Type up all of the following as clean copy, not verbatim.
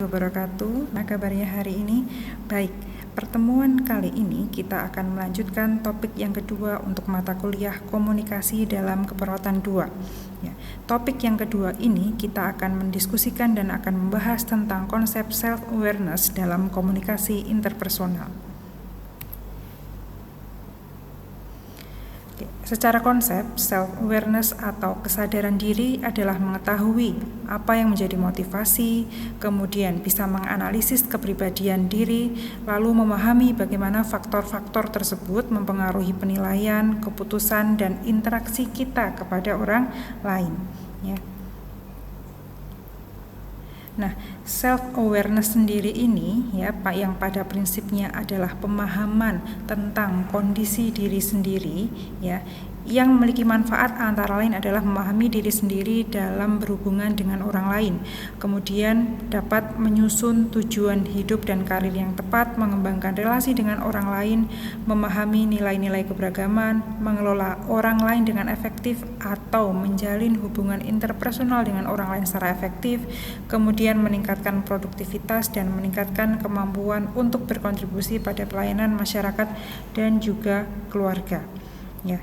Wabarakatuh. Nah, kabarnya hari ini baik. Pertemuan kali ini kita akan melanjutkan topik yang kedua untuk mata kuliah komunikasi dalam keperawatan 2. Ya, topik yang kedua ini kita akan mendiskusikan dan akan membahas tentang konsep self-awareness dalam komunikasi interpersonal. Secara konsep, self-awareness atau kesadaran diri adalah mengetahui apa yang menjadi motivasi, kemudian bisa menganalisis kepribadian diri, lalu memahami bagaimana faktor-faktor tersebut mempengaruhi penilaian, keputusan, dan interaksi kita kepada orang lain. Ya. Nah, self-awareness sendiri ini ya Pak, yang pada prinsipnya adalah pemahaman tentang kondisi diri sendiri ya, yang memiliki manfaat antara lain adalah memahami diri sendiri dalam berhubungan dengan orang lain, kemudian dapat menyusun tujuan hidup dan karir yang tepat, mengembangkan relasi dengan orang lain, memahami nilai-nilai keberagaman, mengelola orang lain dengan efektif atau menjalin hubungan interpersonal dengan orang lain secara efektif, kemudian meningkatkan produktivitas dan meningkatkan kemampuan untuk berkontribusi pada pelayanan masyarakat dan juga keluarga. Ya.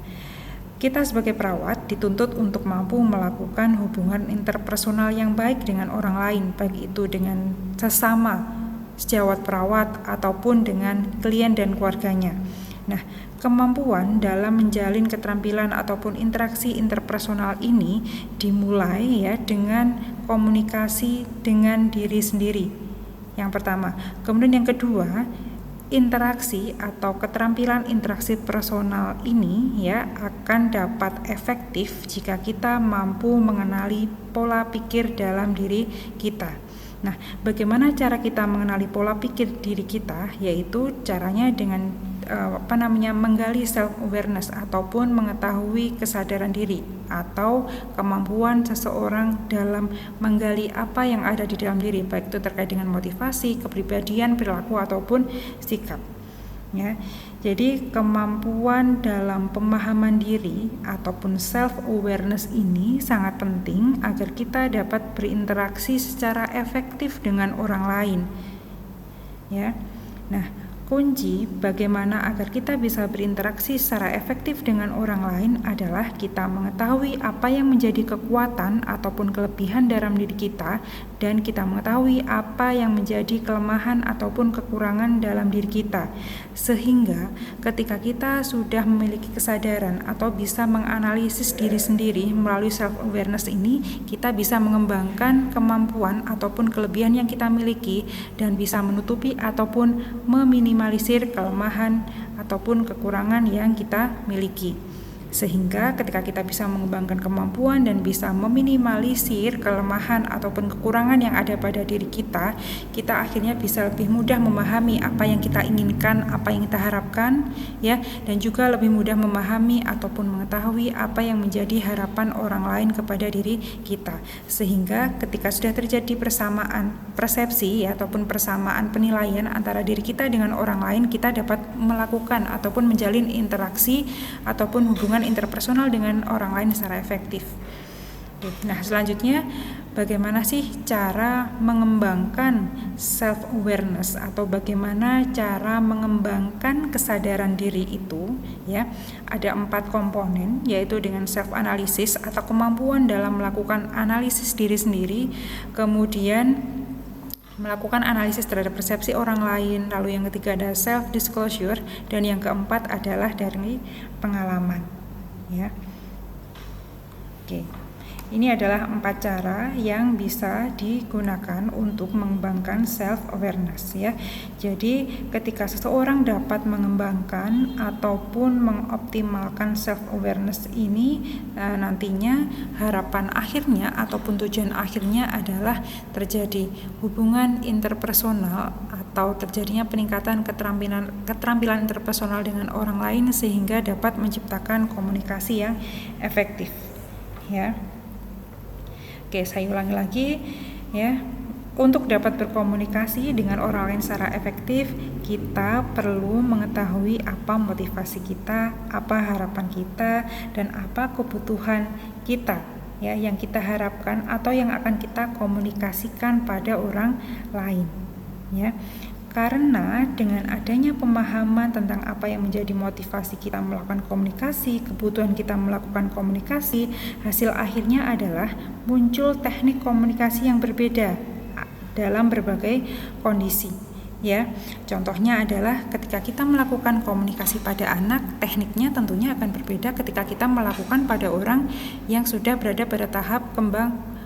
Kita sebagai perawat dituntut untuk mampu melakukan hubungan interpersonal yang baik dengan orang lain, baik itu dengan sesama sejawat perawat ataupun dengan klien dan keluarganya. Nah, kemampuan dalam menjalin keterampilan ataupun interaksi interpersonal ini dimulai ya dengan komunikasi dengan diri sendiri. Yang pertama, kemudian yang kedua, interaksi atau keterampilan interaksi personal ini ya akan dapat efektif jika kita mampu mengenali pola pikir dalam diri kita. Nah, bagaimana cara kita mengenali pola pikir diri kita? Yaitu caranya dengan menggali self-awareness ataupun mengetahui kesadaran diri atau kemampuan seseorang dalam menggali apa yang ada di dalam diri, baik itu terkait dengan motivasi, kepribadian, perilaku ataupun sikap. Ya, jadi kemampuan dalam pemahaman diri ataupun self-awareness ini sangat penting agar kita dapat berinteraksi secara efektif dengan orang lain. Ya, nah, kunci bagaimana agar kita bisa berinteraksi secara efektif dengan orang lain adalah kita mengetahui apa yang menjadi kekuatan ataupun kelebihan dalam diri kita, dan kita mengetahui apa yang menjadi kelemahan ataupun kekurangan dalam diri kita. Sehingga ketika kita sudah memiliki kesadaran atau bisa menganalisis diri sendiri melalui self-awareness ini, kita bisa mengembangkan kemampuan ataupun kelebihan yang kita miliki dan bisa menutupi ataupun meminimalisir kelemahan ataupun kekurangan yang kita miliki. Sehingga ketika kita bisa mengembangkan kemampuan dan bisa meminimalisir kelemahan ataupun kekurangan yang ada pada diri kita, kita akhirnya bisa lebih mudah memahami apa yang kita inginkan, apa yang kita harapkan ya, dan juga lebih mudah memahami ataupun mengetahui apa yang menjadi harapan orang lain kepada diri kita. Sehingga ketika sudah terjadi persamaan persepsi ya, ataupun persamaan penilaian antara diri kita dengan orang lain, kita dapat melakukan ataupun menjalin interaksi ataupun hubungan interpersonal dengan orang lain secara efektif. Nah, selanjutnya bagaimana sih cara mengembangkan self-awareness atau bagaimana cara mengembangkan kesadaran diri itu ya? Ada 4 komponen, yaitu dengan self-analysis atau kemampuan dalam melakukan analisis diri sendiri, kemudian melakukan analisis terhadap persepsi orang lain, lalu yang ketiga ada self-disclosure, dan yang keempat adalah dari pengalaman ya. Oke. Ini adalah 4 cara yang bisa digunakan untuk mengembangkan self-awareness ya. Jadi ketika seseorang dapat mengembangkan ataupun mengoptimalkan self-awareness ini, nantinya harapan akhirnya ataupun tujuan akhirnya adalah terjadi hubungan interpersonal atau terjadinya peningkatan keterampilan interpersonal dengan orang lain sehingga dapat menciptakan komunikasi yang efektif ya. Oke, saya ulangi lagi ya. Untuk dapat berkomunikasi dengan orang lain secara efektif, kita perlu mengetahui apa motivasi kita, apa harapan kita, dan apa kebutuhan kita ya yang kita harapkan atau yang akan kita komunikasikan pada orang lain, ya. Karena dengan adanya pemahaman tentang apa yang menjadi motivasi kita melakukan komunikasi, kebutuhan kita melakukan komunikasi, hasil akhirnya adalah muncul teknik komunikasi yang berbeda dalam berbagai kondisi, ya. Contohnya adalah ketika kita melakukan komunikasi pada anak, tekniknya tentunya akan berbeda ketika kita melakukan pada orang yang sudah berada pada tahap kembang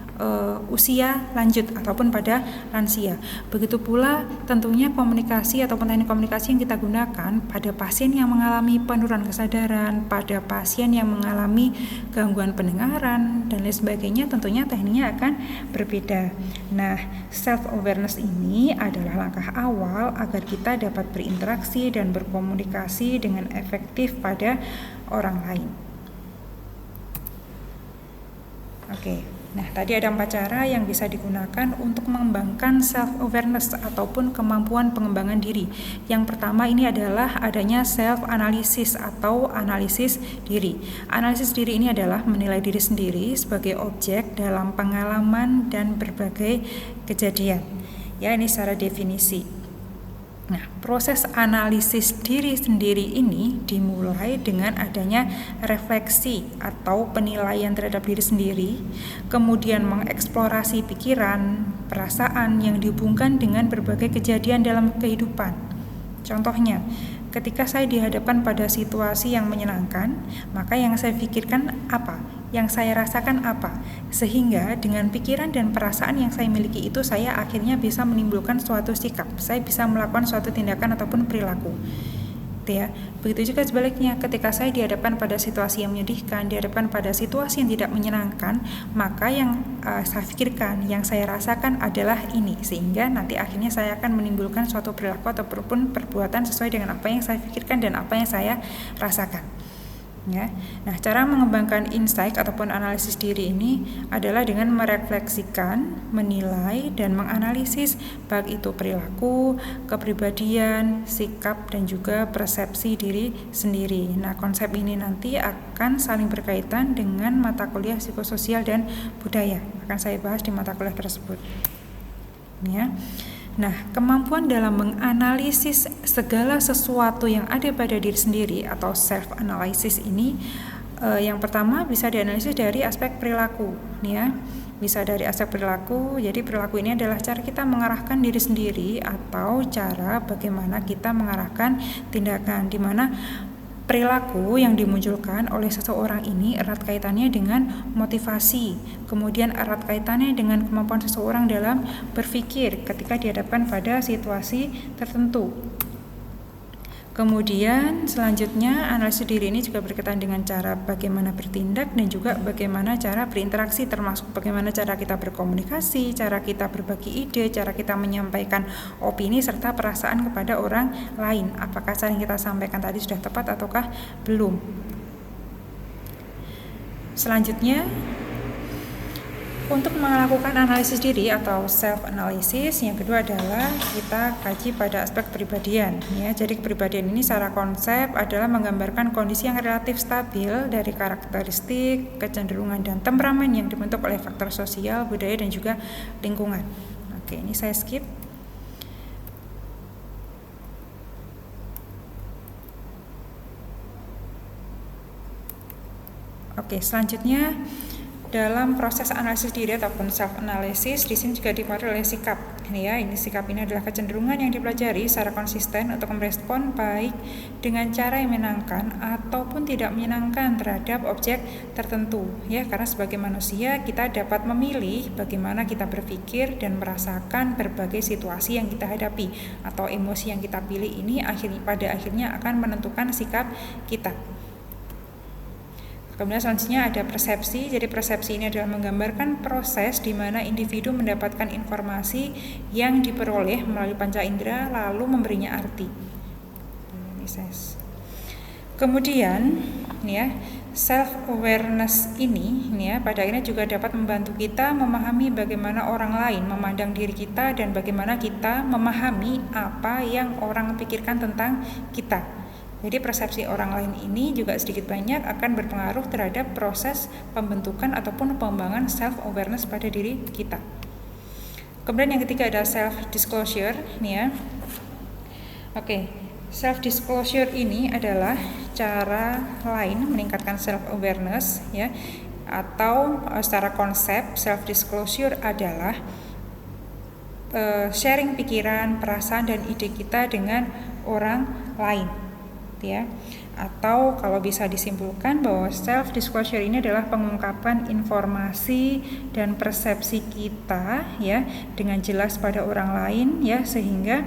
usia lanjut ataupun pada lansia. Begitu pula tentunya komunikasi ataupun teknik komunikasi yang kita gunakan pada pasien yang mengalami penurunan kesadaran, pada pasien yang mengalami gangguan pendengaran dan lain sebagainya, tentunya tekniknya akan berbeda. Nah, self awareness ini adalah langkah awal agar kita dapat berinteraksi dan berkomunikasi dengan efektif pada orang lain. Oke. Nah, tadi ada 4 cara yang bisa digunakan untuk mengembangkan self-awareness ataupun kemampuan pengembangan diri. Yang pertama ini adalah adanya self-analysis atau analisis diri. Analisis diri ini adalah menilai diri sendiri sebagai objek dalam pengalaman dan berbagai kejadian. Ya, ini secara definisi. Nah, proses analisis diri sendiri ini dimulai dengan adanya refleksi atau penilaian terhadap diri sendiri, kemudian mengeksplorasi pikiran, perasaan yang dihubungkan dengan berbagai kejadian dalam kehidupan. Contohnya, ketika saya dihadapkan pada situasi yang menyenangkan, maka yang saya pikirkan apa? Yang saya rasakan apa? Sehingga dengan pikiran dan perasaan yang saya miliki itu, saya akhirnya bisa menimbulkan suatu sikap. Saya bisa melakukan suatu tindakan ataupun perilaku. Ya. Begitu juga sebaliknya, ketika saya dihadapkan pada situasi yang menyedihkan, dihadapkan pada situasi yang tidak menyenangkan, maka yang saya pikirkan, yang saya rasakan adalah ini, sehingga nanti akhirnya saya akan menimbulkan suatu perilaku ataupun perbuatan sesuai dengan apa yang saya pikirkan dan apa yang saya rasakan. Ya. Nah, cara mengembangkan insight ataupun analisis diri ini adalah dengan merefleksikan, menilai, dan menganalisis baik itu perilaku, kepribadian, sikap, dan juga persepsi diri sendiri. Nah, konsep ini nanti akan saling berkaitan dengan mata kuliah psikososial dan budaya. Akan saya bahas di mata kuliah tersebut. Ya. Nah, kemampuan dalam menganalisis segala sesuatu yang ada pada diri sendiri atau self-analysis ini yang pertama bisa dianalisis dari aspek perilaku, ya. Bisa dari aspek perilaku, jadi perilaku ini adalah cara kita mengarahkan diri sendiri atau cara bagaimana kita mengarahkan tindakan, di mana perilaku yang dimunculkan oleh seseorang ini erat kaitannya dengan motivasi, kemudian erat kaitannya dengan kemampuan seseorang dalam berpikir ketika dihadapkan pada situasi tertentu. Kemudian selanjutnya analisis diri ini juga berkaitan dengan cara bagaimana bertindak dan juga bagaimana cara berinteraksi, termasuk bagaimana cara kita berkomunikasi, cara kita berbagi ide, cara kita menyampaikan opini serta perasaan kepada orang lain. Apakah cara yang kita sampaikan tadi sudah tepat ataukah belum? Selanjutnya, untuk melakukan analisis diri atau self-analysis, yang kedua adalah kita kaji pada aspek kepribadian. Ya, jadi kepribadian ini secara konsep adalah menggambarkan kondisi yang relatif stabil dari karakteristik, kecenderungan, dan temperamen yang dibentuk oleh faktor sosial, budaya, dan juga lingkungan. Oke, ini saya skip. Oke, selanjutnya dalam proses analisis diri ataupun self analysis di sini juga dipengaruhi oleh sikap. Ini sikap ini adalah kecenderungan yang dipelajari secara konsisten untuk merespon baik dengan cara yang menyenangkan ataupun tidak menyenangkan terhadap objek tertentu. Ya, karena sebagai manusia kita dapat memilih bagaimana kita berpikir dan merasakan berbagai situasi yang kita hadapi atau emosi yang kita pilih ini pada akhirnya akan menentukan sikap kita. Kemudian selanjutnya ada persepsi. Jadi persepsi ini adalah menggambarkan proses di mana individu mendapatkan informasi yang diperoleh melalui panca indera lalu memberinya arti. Kemudian self awareness ini pada akhirnya juga dapat membantu kita memahami bagaimana orang lain memandang diri kita dan bagaimana kita memahami apa yang orang pikirkan tentang kita. Jadi persepsi orang lain ini juga sedikit banyak akan berpengaruh terhadap proses pembentukan ataupun pengembangan self-awareness pada diri kita. Kemudian yang ketiga ada self-disclosure, nih ya. Oke, self-disclosure ini adalah cara lain meningkatkan self-awareness, ya. Atau secara konsep self-disclosure adalah sharing pikiran, perasaan, dan ide kita dengan orang lain, ya. Atau kalau bisa disimpulkan bahwa self disclosure ini adalah pengungkapan informasi dan persepsi kita, ya, dengan jelas pada orang lain, ya, sehingga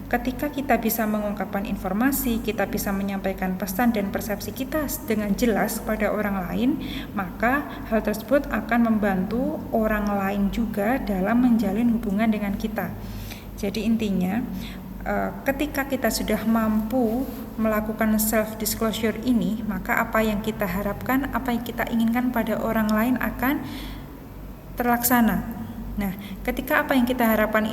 ketika kita bisa mengungkapkan informasi, kita bisa menyampaikan pesan dan persepsi kita dengan jelas pada orang lain, maka hal tersebut akan membantu orang lain juga dalam menjalin hubungan dengan kita. Jadi intinya, ketika kita sudah mampu melakukan self-disclosure ini, maka apa yang kita harapkan, apa yang kita inginkan pada orang lain akan terlaksana. Nah, ketika apa yang kita harapkan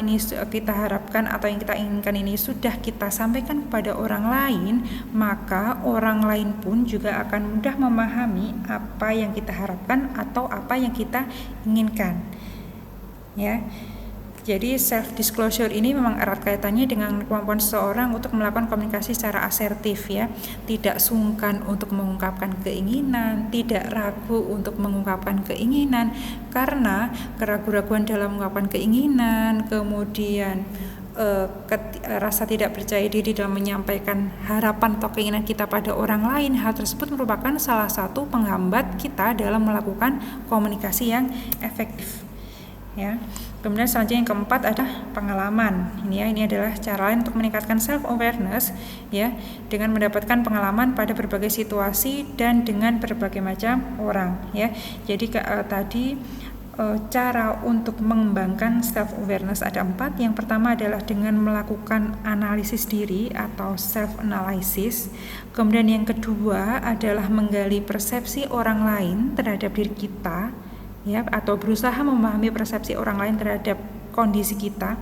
atau yang kita inginkan ini sudah kita sampaikan kepada orang lain, maka orang lain pun juga akan mudah memahami apa yang kita harapkan atau apa yang kita inginkan. Ya. Jadi self disclosure ini memang erat kaitannya dengan kemampuan seseorang untuk melakukan komunikasi secara asertif, ya. Tidak sungkan untuk mengungkapkan keinginan, tidak ragu untuk mengungkapkan keinginan, karena keraguan-raguan dalam mengungkapkan keinginan, kemudian rasa tidak percaya diri dalam menyampaikan harapan atau keinginan kita pada orang lain, hal tersebut merupakan salah satu penghambat kita dalam melakukan komunikasi yang efektif, ya. Kemudian selanjutnya yang keempat adalah pengalaman. Ini adalah cara lain untuk meningkatkan self awareness, ya, dengan mendapatkan pengalaman pada berbagai situasi dan dengan berbagai macam orang, ya. Jadi tadi cara untuk mengembangkan self awareness ada 4. Yang pertama adalah dengan melakukan analisis diri atau self analysis. Kemudian yang kedua adalah menggali persepsi orang lain terhadap diri kita, ya, atau berusaha memahami persepsi orang lain terhadap kondisi kita.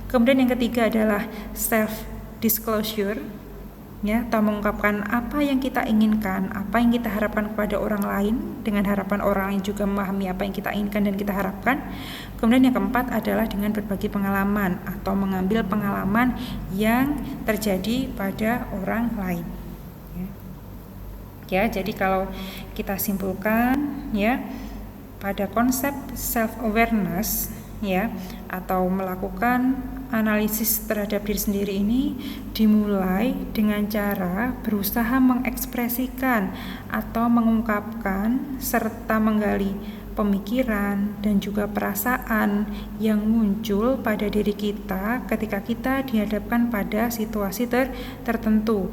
Kemudian yang ketiga adalah self disclosure, ya, atau mengungkapkan apa yang kita inginkan, apa yang kita harapkan kepada orang lain, dengan harapan orang lain juga memahami apa yang kita inginkan dan kita harapkan. Kemudian yang keempat adalah dengan berbagi pengalaman atau mengambil pengalaman yang terjadi pada orang lain, ya. Jadi kalau kita simpulkan, ya, pada konsep self awareness, ya, atau melakukan analisis terhadap diri sendiri ini dimulai dengan cara berusaha mengekspresikan atau mengungkapkan serta menggali pemikiran dan juga perasaan yang muncul pada diri kita ketika kita dihadapkan pada situasi tertentu,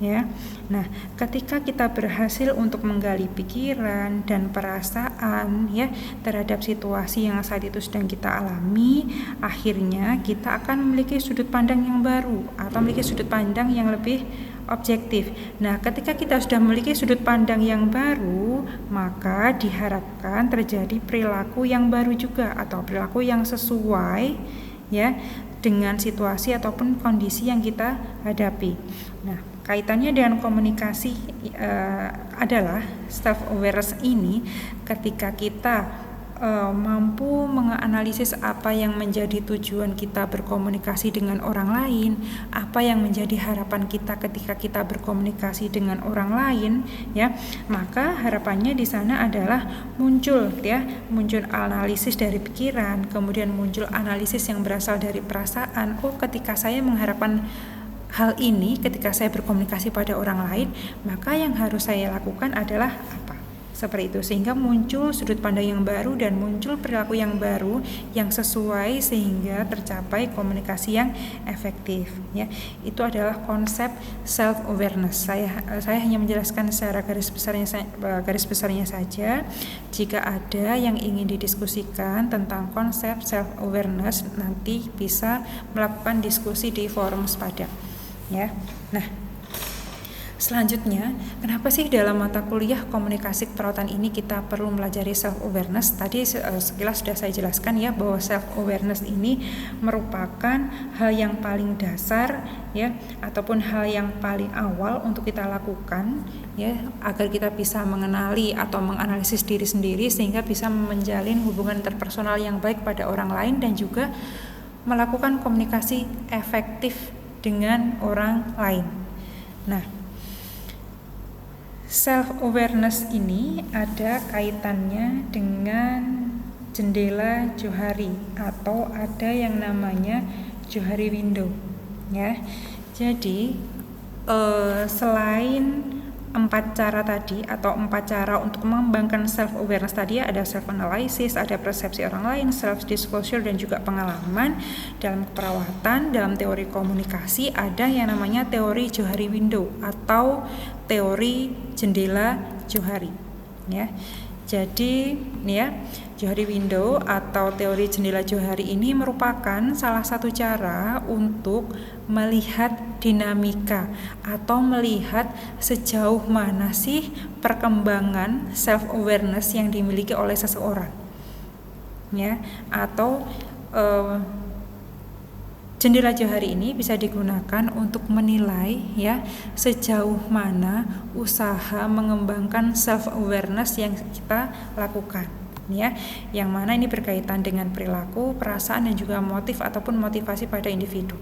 ya. Nah, ketika kita berhasil untuk menggali pikiran dan perasaan, ya, terhadap situasi yang saat itu sedang kita alami, akhirnya kita akan memiliki sudut pandang yang baru atau memiliki sudut pandang yang lebih objektif. Nah, ketika kita sudah memiliki sudut pandang yang baru, maka diharapkan terjadi perilaku yang baru juga atau perilaku yang sesuai, ya, dengan situasi ataupun kondisi yang kita hadapi. Nah, kaitannya dengan komunikasi adalah self awareness ini ketika kita mampu menganalisis apa yang menjadi tujuan kita berkomunikasi dengan orang lain, apa yang menjadi harapan kita ketika kita berkomunikasi dengan orang lain, ya, maka harapannya di sana adalah muncul analisis dari pikiran, kemudian muncul analisis yang berasal dari perasaan. Oh, ketika saya mengharapkan hal ini, ketika saya berkomunikasi pada orang lain, maka yang harus saya lakukan adalah apa? Seperti itu, sehingga muncul sudut pandang yang baru dan muncul perilaku yang baru yang sesuai sehingga tercapai komunikasi yang efektif, ya. Itu adalah konsep self awareness. Saya hanya menjelaskan secara garis besarnya saja. Jika ada yang ingin didiskusikan tentang konsep self awareness, nanti bisa melakukan diskusi di forum Sepada, ya. Nah, Selanjutnya, kenapa sih dalam mata kuliah komunikasi keperawatan ini kita perlu melajari self-awareness? Tadi sekilas sudah saya jelaskan ya, bahwa self-awareness ini merupakan hal yang paling dasar ya, ataupun hal yang paling awal untuk kita lakukan ya, agar kita bisa mengenali atau menganalisis diri sendiri sehingga bisa menjalin hubungan interpersonal yang baik pada orang lain dan juga melakukan komunikasi efektif dengan orang lain. Nah, self-awareness ini ada kaitannya dengan jendela Johari atau ada yang namanya Johari window ya. Jadi selain 4 cara tadi atau 4 cara untuk mengembangkan self-awareness tadi, ada self-analysis, ada persepsi orang lain, self-disclosure, dan juga pengalaman. Dalam keperawatan, dalam teori komunikasi, ada yang namanya teori Johari window atau teori jendela Johari ya. Jadi ya, Johari window atau teori jendela Johari ini merupakan salah satu cara untuk melihat dinamika atau melihat sejauh mana sih perkembangan self-awareness yang dimiliki oleh seseorang ya, atau jendela Johari ini bisa digunakan untuk menilai ya sejauh mana usaha mengembangkan self-awareness yang kita lakukan ya, yang mana ini berkaitan dengan perilaku, perasaan, dan juga motif ataupun motivasi pada individu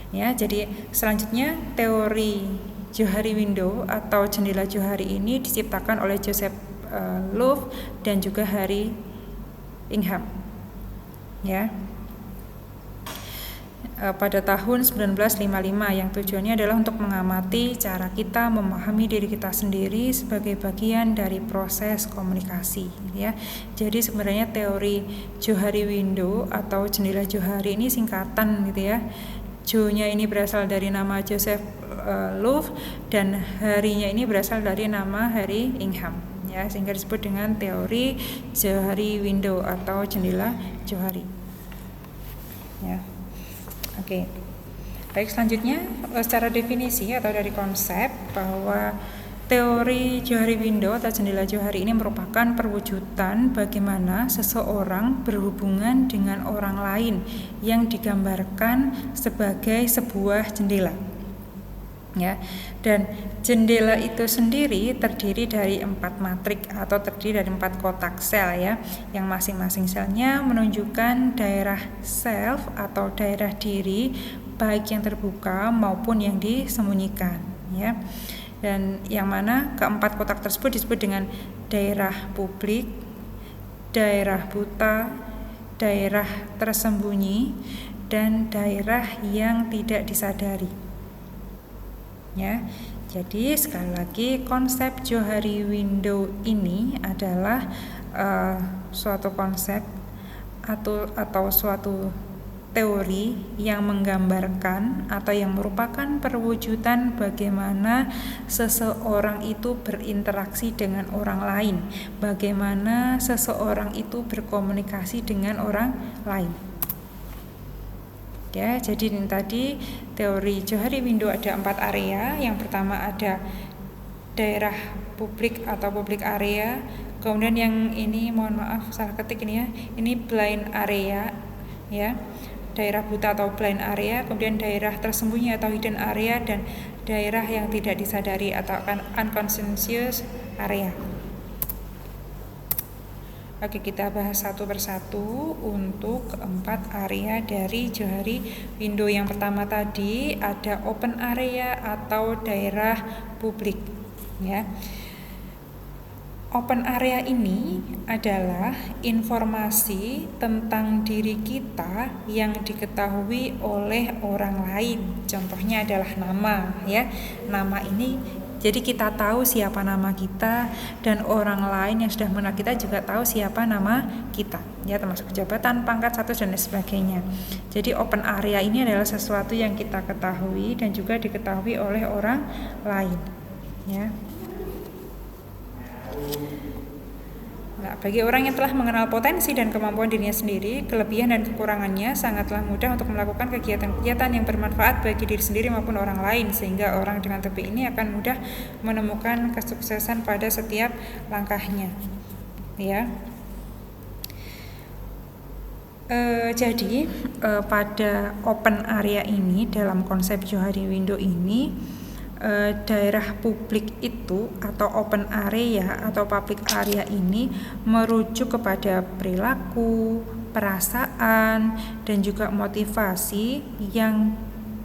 ya. Jadi selanjutnya teori Johari window atau jendela Johari ini diciptakan oleh Joseph Loew dan juga Harry Ingham ya, pada tahun 1955, yang tujuannya adalah untuk mengamati cara kita memahami diri kita sendiri sebagai bagian dari proses komunikasi ya. Jadi sebenarnya teori Johari window atau jendela Johari ini singkatan gitu ya. Jo-nya ini berasal dari nama Joseph Loew dan Harry-nya ini berasal dari nama Harry Ingham ya, sehingga disebut dengan teori Johari window atau jendela Johari ya. Oke. Baik, selanjutnya secara definisi atau dari konsep, bahwa teori Johari window atau jendela Johari ini merupakan perwujudan bagaimana seseorang berhubungan dengan orang lain yang digambarkan sebagai sebuah jendela ya. Dan jendela itu sendiri terdiri dari 4 matrik atau terdiri dari 4 kotak sel ya, yang masing-masing selnya menunjukkan daerah self atau daerah diri, baik yang terbuka maupun yang disembunyikan ya. Dan yang mana keempat kotak tersebut disebut dengan daerah publik, daerah buta, daerah tersembunyi, dan daerah yang tidak disadari ya. Jadi sekali lagi, konsep Johari window ini adalah suatu konsep atau suatu teori yang menggambarkan atau yang merupakan perwujudan bagaimana seseorang itu berinteraksi dengan orang lain, bagaimana seseorang itu berkomunikasi dengan orang lain. Ya, jadi ini tadi teori Johari window ada 4 area. Yang pertama ada daerah publik atau public area. Kemudian yang ini, mohon maaf salah ketik ini ya. Ini blind area ya. Daerah buta atau blind area, kemudian daerah tersembunyi atau hidden area, dan daerah yang tidak disadari atau unconscious area. Oke, kita bahas satu persatu untuk 4 area dari Johari window. Yang pertama tadi ada open area atau daerah publik ya. Open area ini adalah informasi tentang diri kita yang diketahui oleh orang lain. Contohnya adalah nama ya. Nama ini jadi kita tahu siapa nama kita, dan orang lain yang sudah mengenal kita juga tahu siapa nama kita ya, termasuk jabatan, pangkat, status, dan sebagainya. Jadi open area ini adalah sesuatu yang kita ketahui dan juga diketahui oleh orang lain ya. Nah, bagi orang yang telah mengenal potensi dan kemampuan dirinya sendiri, kelebihan dan kekurangannya, sangatlah mudah untuk melakukan kegiatan-kegiatan yang bermanfaat bagi diri sendiri maupun orang lain, sehingga orang dengan topi ini akan mudah menemukan kesuksesan pada setiap langkahnya. Ya. Jadi pada open area ini, dalam konsep Johari Window ini, daerah publik itu atau open area atau public area ini merujuk kepada perilaku, perasaan, dan juga motivasi yang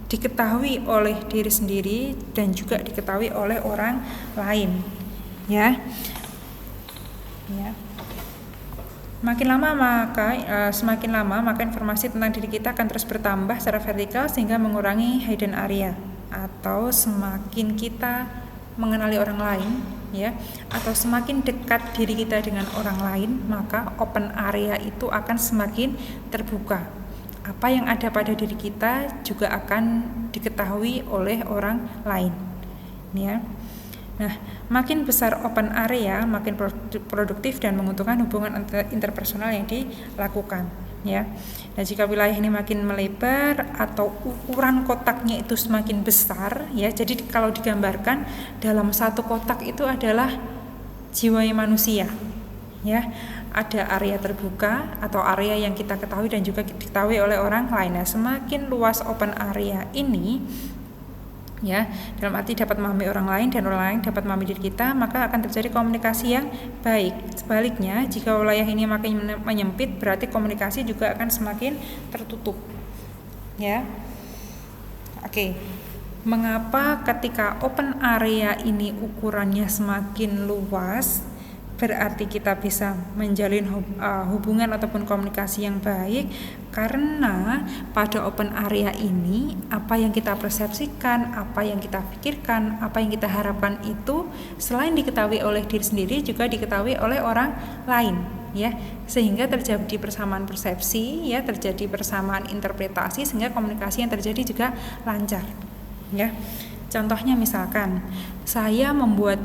diketahui oleh diri sendiri dan juga diketahui oleh orang lain, ya. Semakin lama maka informasi tentang diri kita akan terus bertambah secara vertikal sehingga mengurangi hidden area. Atau semakin kita mengenali orang lain, ya, atau semakin dekat diri kita dengan orang lain, maka open area itu akan semakin terbuka. Apa yang ada pada diri kita juga akan diketahui oleh orang lain, ya. Nah, makin besar open area, makin produktif dan menguntungkan hubungan interpersonal yang dilakukan, ya. Nah, jika wilayah ini makin melebar atau ukuran kotaknya itu semakin besar, ya. Jadi kalau digambarkan dalam satu kotak itu adalah jiwa manusia, ya. Ada area terbuka atau area yang kita ketahui dan juga diketahui oleh orang lain. Nah, semakin luas open area ini, ya, dalam arti dapat memahami orang lain dan orang lain dapat memahami diri kita, maka akan terjadi komunikasi yang baik. Sebaliknya, jika wilayah ini makin menyempit, berarti komunikasi juga akan semakin tertutup, ya. Oke. Mengapa ketika open area ini ukurannya semakin luas, berarti kita bisa menjalin hubungan ataupun komunikasi yang baik? Karena pada open area ini, apa yang kita persepsikan, apa yang kita pikirkan, apa yang kita harapkan itu selain diketahui oleh diri sendiri juga diketahui oleh orang lain, ya. Sehingga terjadi persamaan persepsi, ya, terjadi persamaan interpretasi, sehingga komunikasi yang terjadi juga lancar, ya. Contohnya misalkan saya membuat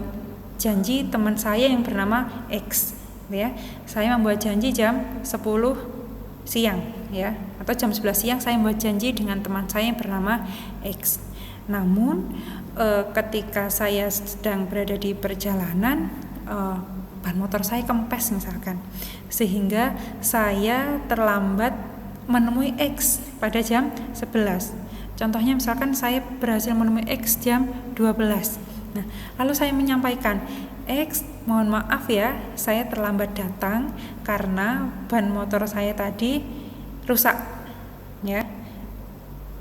janji teman saya yang bernama X, ya. Saya membuat janji jam 10 siang, ya, atau jam 11 siang saya membuat janji dengan teman saya yang bernama X. Namun ketika saya sedang berada di perjalanan, ban motor saya kempes misalkan, sehingga saya terlambat menemui X pada jam 11. Contohnya misalkan saya berhasil menemui X jam 12. Nah, lalu saya menyampaikan, X, mohon maaf ya, saya terlambat datang karena ban motor saya tadi rusak, ya.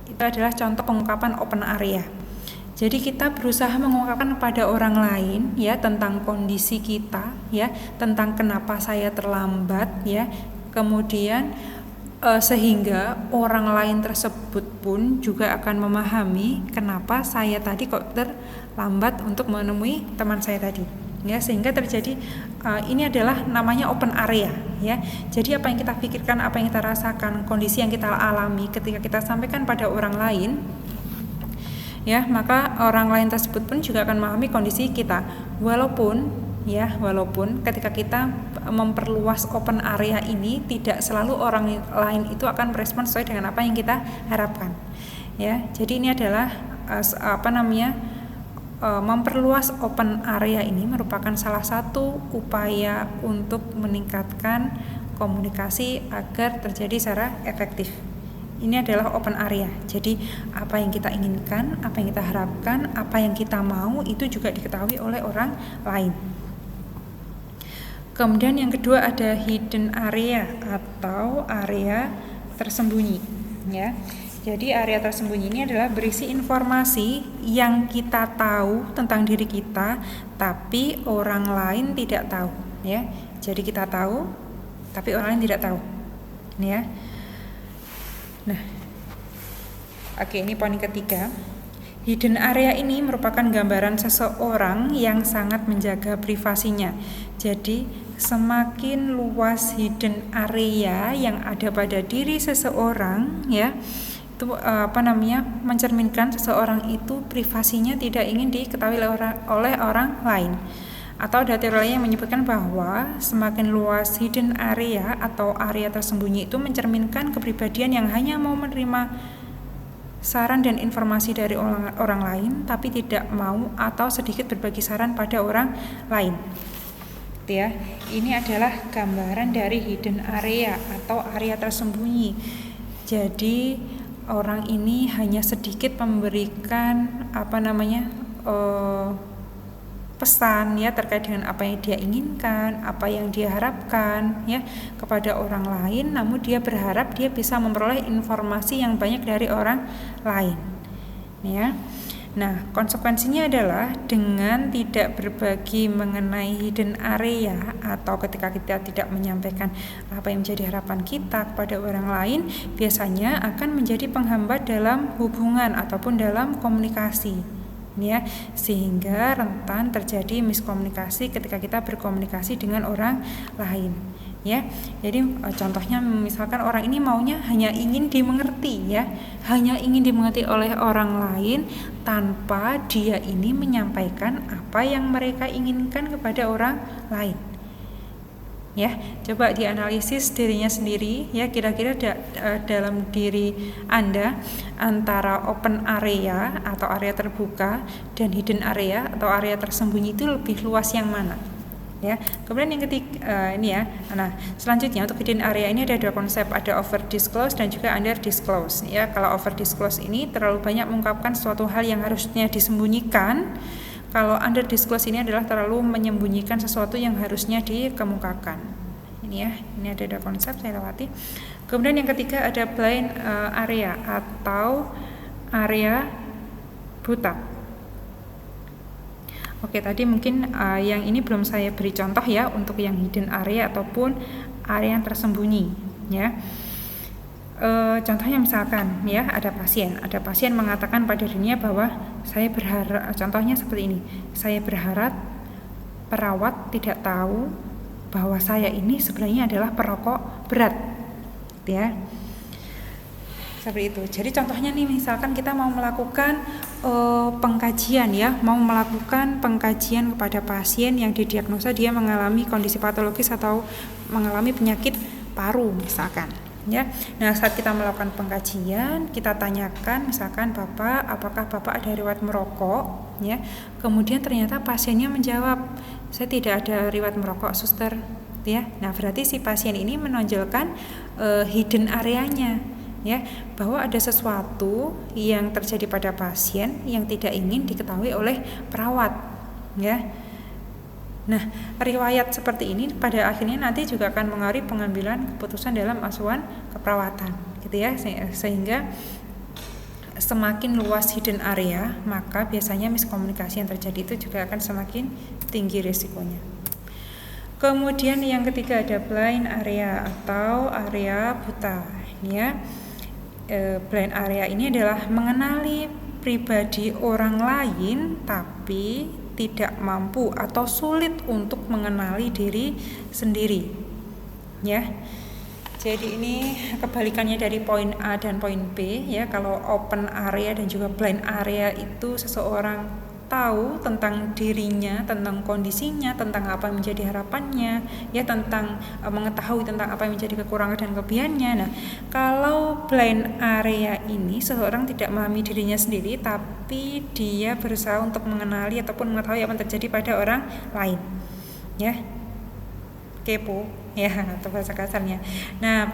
Itu adalah contoh pengungkapan open area. Jadi kita berusaha mengungkapkan pada orang lain, ya, tentang kondisi kita, ya, tentang kenapa saya terlambat, ya. Kemudian sehingga orang lain tersebut pun juga akan memahami kenapa saya tadi kok terlambat untuk menemui teman saya tadi, ya. Sehingga terjadi ini adalah namanya open area, ya. Jadi apa yang kita pikirkan, apa yang kita rasakan, kondisi yang kita alami ketika kita sampaikan pada orang lain, ya, maka orang lain tersebut pun juga akan memahami kondisi kita. Walaupun ketika kita memperluas open area ini, tidak selalu orang lain itu akan merespon sesuai dengan apa yang kita harapkan, ya. Jadi ini adalah memperluas open area ini merupakan salah satu upaya untuk meningkatkan komunikasi agar terjadi secara efektif. Ini adalah open area. Jadi apa yang kita inginkan, apa yang kita harapkan, apa yang kita mau itu juga diketahui oleh orang lain. Kemudian yang kedua ada hidden area atau area tersembunyi, ya. Jadi area tersembunyi ini adalah berisi informasi yang kita tahu tentang diri kita tapi orang lain tidak tahu, ya. Jadi kita tahu tapi orang lain tidak tahu, ya. Nah, oke, ini poin ketiga. Hidden area ini merupakan gambaran seseorang yang sangat menjaga privasinya. Jadi semakin luas hidden area yang ada pada diri seseorang, ya, itu mencerminkan seseorang itu privasinya tidak ingin diketahui oleh orang lain. Atau ada teori lain yang menyebutkan bahwa semakin luas hidden area atau area tersembunyi itu mencerminkan kepribadian yang hanya mau menerima saran dan informasi dari orang lain, tapi tidak mau atau sedikit berbagi saran pada orang lain. Ya, ini adalah gambaran dari hidden area atau area tersembunyi. Jadi orang ini hanya sedikit memberikan pesan ya terkait dengan apa yang dia inginkan, apa yang dia harapkan ya kepada orang lain, namun dia berharap dia bisa memperoleh informasi yang banyak dari orang lain ya. Nah, konsekuensinya adalah dengan tidak berbagi mengenai hidden area atau ketika kita tidak menyampaikan apa yang menjadi harapan kita kepada orang lain, biasanya akan menjadi penghambat dalam hubungan ataupun dalam komunikasi ya, sehingga rentan terjadi miskomunikasi ketika kita berkomunikasi dengan orang lain ya. Jadi contohnya misalkan orang ini maunya hanya ingin dimengerti ya, hanya ingin dimengerti oleh orang lain tanpa dia ini menyampaikan apa yang mereka inginkan kepada orang lain ya. Coba dianalisis dirinya sendiri ya, kira-kira dalam diri Anda antara open area atau area terbuka dan hidden area atau area tersembunyi itu lebih luas yang mana ya. Kemudian yang ketiga ini ya. Nah, selanjutnya untuk hidden area ini ada dua konsep, ada over disclose dan juga under disclose ya. Kalau over disclose ini terlalu banyak mengungkapkan suatu hal yang harusnya disembunyikan. Kalau under disclose ini adalah terlalu menyembunyikan sesuatu yang harusnya dikemukakan. Ini ya, ini ada dua konsep, saya lewati. Kemudian yang ketiga ada blind area atau area buta. Oke, tadi mungkin yang ini belum saya beri contoh ya untuk yang hidden area ataupun area yang tersembunyi ya. Contohnya misalkan ya ada pasien mengatakan pada dirinya bahwa saya berharap, contohnya seperti ini, saya berharap perawat tidak tahu bahwa saya ini sebenarnya adalah perokok berat ya, seperti itu. Jadi contohnya nih, misalkan kita mau melakukan pengkajian ya, mau melakukan pengkajian kepada pasien yang didiagnosa dia mengalami kondisi patologis atau mengalami penyakit paru misalkan ya. Nah, saat kita melakukan pengkajian, kita tanyakan misalkan, Bapak, apakah Bapak ada riwayat merokok ya. Kemudian ternyata pasiennya menjawab, saya tidak ada riwayat merokok, suster ya. Nah, berarti si pasien ini menonjolkan hidden areanya ya, bahwa ada sesuatu yang terjadi pada pasien yang tidak ingin diketahui oleh perawat ya. Nah, riwayat seperti ini pada akhirnya nanti juga akan mengaruhi pengambilan keputusan dalam asuhan keperawatan, gitu ya. Sehingga semakin luas hidden area, maka biasanya miskomunikasi yang terjadi itu juga akan semakin tinggi risikonya. Kemudian yang ketiga ada blind area atau area buta, ya. Blind area ini adalah mengenali pribadi orang lain tapi tidak mampu atau sulit untuk mengenali diri sendiri ya. Jadi ini kebalikannya dari poin A dan poin B ya. Kalau open area dan juga blind area itu seseorang tahu tentang dirinya, tentang kondisinya, tentang apa yang menjadi harapannya ya, tentang mengetahui tentang apa yang menjadi kekurangan dan kelebihannya. Nah, kalau blind area ini seseorang tidak memahami dirinya sendiri tapi dia berusaha untuk mengenali ataupun mengetahui apa yang terjadi pada orang lain ya, kepo ya atau bahasa kasarnya. Nah,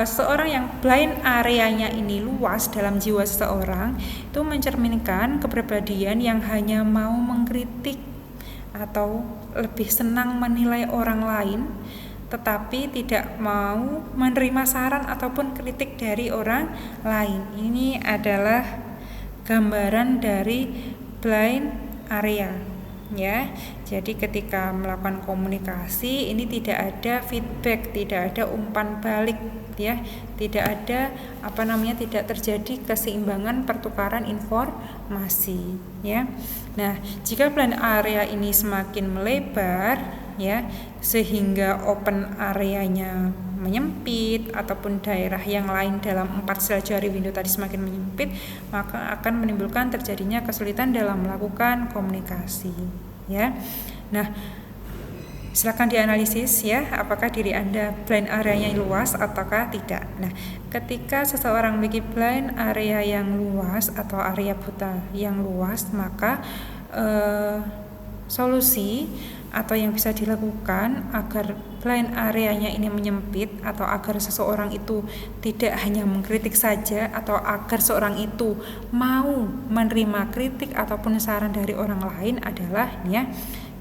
seorang yang blind areanya ini luas dalam jiwa seseorang itu mencerminkan kepribadian yang hanya mau mengkritik atau lebih senang menilai orang lain tetapi tidak mau menerima saran ataupun kritik dari orang lain. Ini adalah gambaran dari blind area ya. Jadi ketika melakukan komunikasi ini tidak ada feedback, tidak ada umpan balik ya, tidak ada tidak terjadi keseimbangan pertukaran informasi ya. Nah, jika blind area ini semakin melebar ya, sehingga open areanya menyempit ataupun daerah yang lain dalam 4 sel jari window tadi semakin menyempit, maka akan menimbulkan terjadinya kesulitan dalam melakukan komunikasi ya. Nah, Silakan dianalisis ya, apakah diri Anda blind area-nya luas ataukah tidak. Nah, ketika seseorang memiliki blind area yang luas atau area buta yang luas, maka solusi atau yang bisa dilakukan agar blind area-nya ini menyempit atau agar seseorang itu tidak hanya mengkritik saja atau agar seorang itu mau menerima kritik ataupun saran dari orang lain adalah ya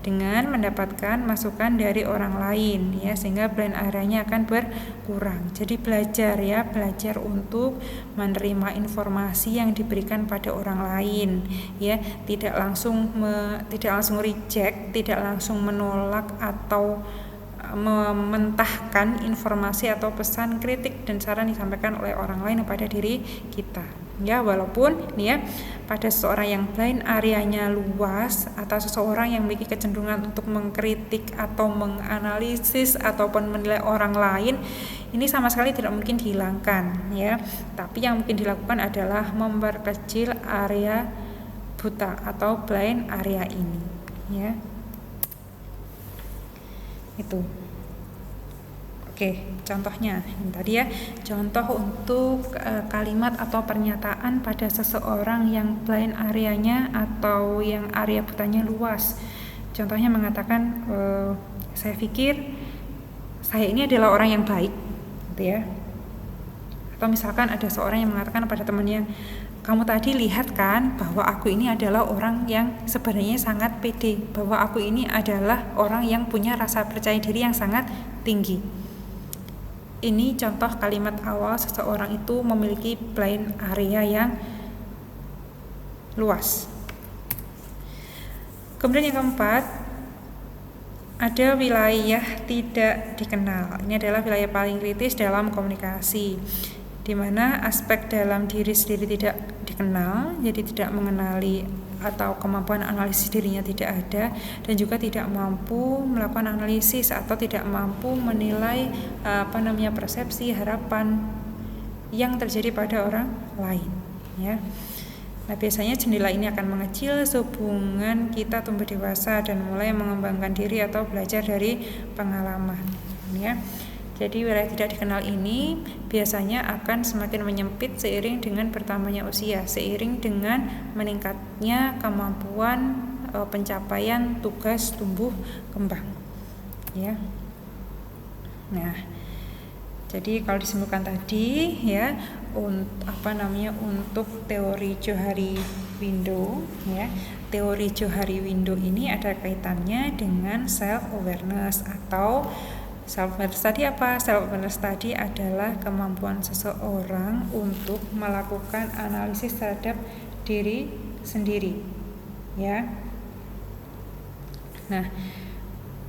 dengan mendapatkan masukan dari orang lain ya, sehingga blind area-nya akan berkurang. Jadi belajar untuk menerima informasi yang diberikan pada orang lain ya, tidak langsung reject, tidak langsung menolak atau mementahkan informasi atau pesan, kritik dan saran disampaikan oleh orang lain kepada diri kita. Ya, walaupun nih ya, pada seseorang yang blind area-nya luas atau seseorang yang memiliki kecenderungan untuk mengkritik atau menganalisis ataupun menilai orang lain, ini sama sekali tidak mungkin dihilangkan ya. Tapi yang mungkin dilakukan adalah memperkecil area buta atau blind area ini ya. Itu. Oke, contohnya ini tadi ya, contoh untuk kalimat atau pernyataan pada seseorang yang blind areanya atau yang area butanya luas. Contohnya mengatakan, saya pikir saya ini adalah orang yang baik, gitu ya. Atau misalkan ada seorang yang mengatakan pada temannya, kamu tadi lihat kan bahwa aku ini adalah orang yang sebenarnya sangat pede, bahwa aku ini adalah orang yang punya rasa percaya diri yang sangat tinggi. Ini contoh kalimat awal seseorang itu memiliki blind area yang luas. Kemudian yang keempat, ada wilayah tidak dikenal. Ini adalah wilayah paling kritis dalam komunikasi, di mana aspek dalam diri sendiri tidak dikenal, jadi tidak mengenali atau kemampuan analisis dirinya tidak ada, dan juga tidak mampu melakukan analisis atau tidak mampu menilai persepsi, harapan yang terjadi pada orang lain ya. Nah, biasanya jendela ini akan mengecil sehubungan kita tumbuh dewasa dan mulai mengembangkan diri atau belajar dari pengalaman ya. Jadi wilayah tidak dikenal ini biasanya akan semakin menyempit seiring dengan bertambahnya usia, seiring dengan meningkatnya kemampuan pencapaian tugas tumbuh kembang. Ya. Nah, jadi kalau disimpulkan tadi ya, untuk teori Johari Window ya. Teori Johari Window ini ada kaitannya dengan self awareness atau self-awareness tadi apa? Self-awareness tadi adalah kemampuan seseorang untuk melakukan analisis terhadap diri sendiri ya. Nah,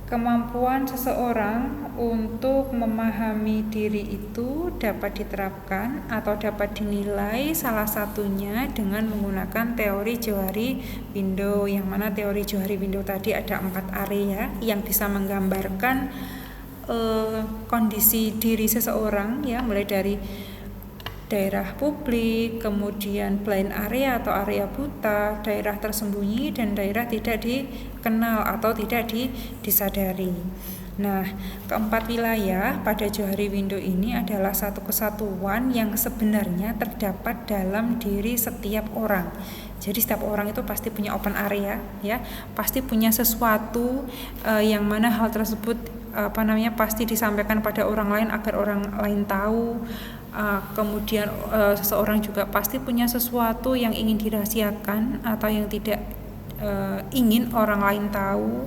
kemampuan seseorang untuk memahami diri itu dapat diterapkan atau dapat dinilai salah satunya dengan menggunakan teori Johari Window, yang mana teori Johari Window tadi ada 4 area yang bisa menggambarkan kondisi diri seseorang ya, mulai dari daerah publik, kemudian blind area atau area buta, daerah tersembunyi, dan daerah tidak dikenal atau tidak disadari. Nah, keempat wilayah pada Johari Window ini adalah satu kesatuan yang sebenarnya terdapat dalam diri setiap orang. Jadi setiap orang itu pasti punya open area ya, pasti punya sesuatu yang mana hal tersebut pasti disampaikan pada orang lain agar orang lain tahu. Kemudian seseorang juga pasti punya sesuatu yang ingin dirahasiakan atau yang tidak ingin orang lain tahu.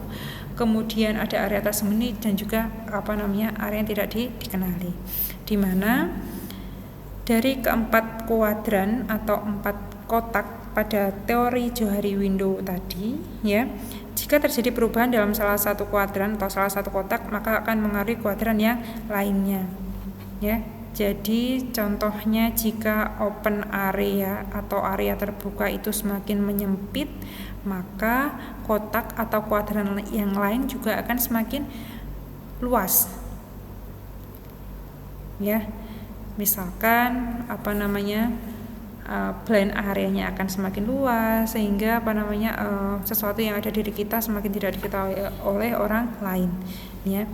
Kemudian ada area tersembunyi dan juga area yang tidak dikenali. Di mana dari keempat kuadran atau 4 kotak pada teori Johari Window tadi ya, jika terjadi perubahan dalam salah satu kuadran atau salah satu kotak, maka akan mengaruhi kuadran yang lainnya ya. Jadi contohnya jika open area atau area terbuka itu semakin menyempit, maka kotak atau kuadran yang lain juga akan semakin luas ya. Misalkan blind areanya akan semakin luas, sehingga sesuatu yang ada di diri kita semakin tidak diketahui oleh orang lain, ya.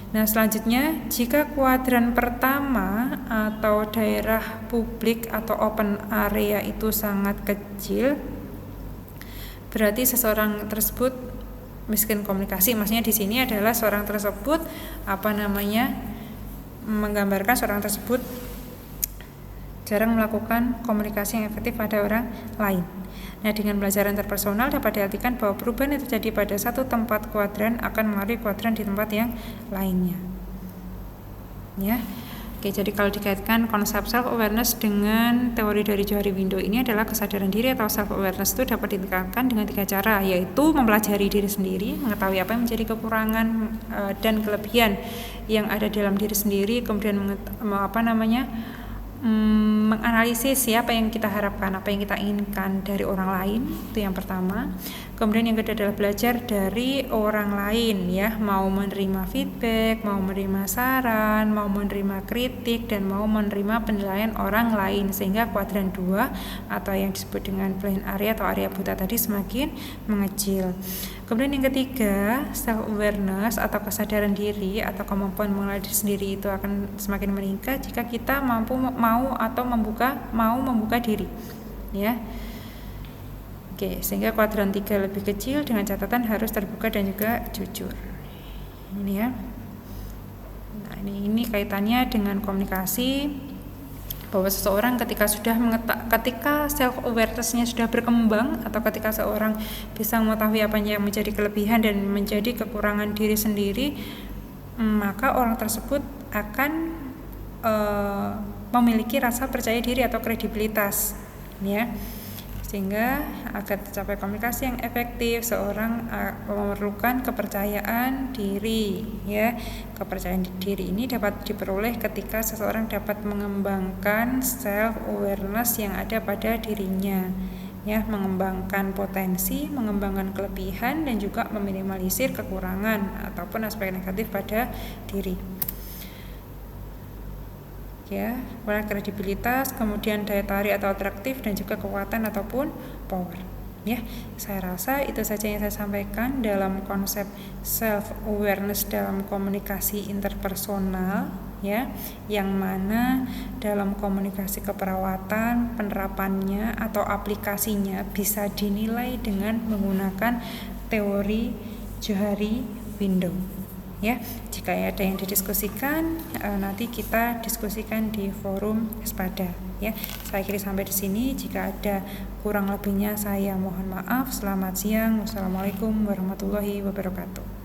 Nah, selanjutnya, jika kuadran pertama atau daerah publik atau open area itu sangat kecil, berarti seseorang tersebut miskin komunikasi. Maksudnya di sini adalah seorang tersebut menggambarkan seorang tersebut jarang melakukan komunikasi yang efektif pada orang lain. Nah, dengan pelajaran interpersonal dapat diartikan bahwa perubahan yang terjadi pada satu tempat kuadran akan mengaruhi kuadran di tempat yang lainnya. Ya. Oke, jadi kalau dikaitkan konsep self awareness dengan teori dari Johari Window ini adalah kesadaran diri atau self awareness itu dapat ditingkatkan dengan 3 cara, yaitu mempelajari diri sendiri, mengetahui apa yang menjadi kekurangan dan kelebihan yang ada dalam diri sendiri, kemudian menganalisis apa yang kita harapkan, apa yang kita inginkan dari orang lain, itu yang pertama. Kemudian yang kedua adalah belajar dari orang lain, ya, mau menerima feedback, mau menerima saran, mau menerima kritik, dan mau menerima penilaian orang lain, sehingga kuadran 2 atau yang disebut dengan blind area atau area buta tadi semakin mengecil. Kemudian yang ketiga, self awareness atau kesadaran diri atau kemampuan mengenal diri sendiri itu akan semakin meningkat jika kita mau membuka diri, ya. Oke, sehingga kuadran 3 lebih kecil dengan catatan harus terbuka dan juga jujur. Ini ya. Nah, ini kaitannya dengan komunikasi, bahwa seseorang ketika self awareness-nya sudah berkembang, atau ketika seorang bisa mengetahui apa yang menjadi kelebihan dan menjadi kekurangan diri sendiri, maka orang tersebut akan memiliki rasa percaya diri atau kredibilitas, ya. Sehingga agar tercapai komunikasi yang efektif, seorang memerlukan kepercayaan diri, ya. Kepercayaan diri ini dapat diperoleh ketika seseorang dapat mengembangkan self awareness yang ada pada dirinya, ya, mengembangkan potensi, mengembangkan kelebihan, dan juga meminimalisir kekurangan ataupun aspek negatif pada diri. Ya, kredibilitas, kemudian daya tarik atau atraktif, dan juga kekuatan ataupun power. Ya, saya rasa itu saja yang saya sampaikan dalam konsep self awareness dalam komunikasi interpersonal, ya, yang mana dalam komunikasi keperawatan penerapannya atau aplikasinya bisa dinilai dengan menggunakan teori Johari Window. Ya, jika ada yang didiskusikan, nanti kita diskusikan di forum Espada, ya. Saya akhiri sampai di sini. Jika ada kurang lebihnya saya mohon maaf. Selamat siang. Wassalamualaikum warahmatullahi wabarakatuh.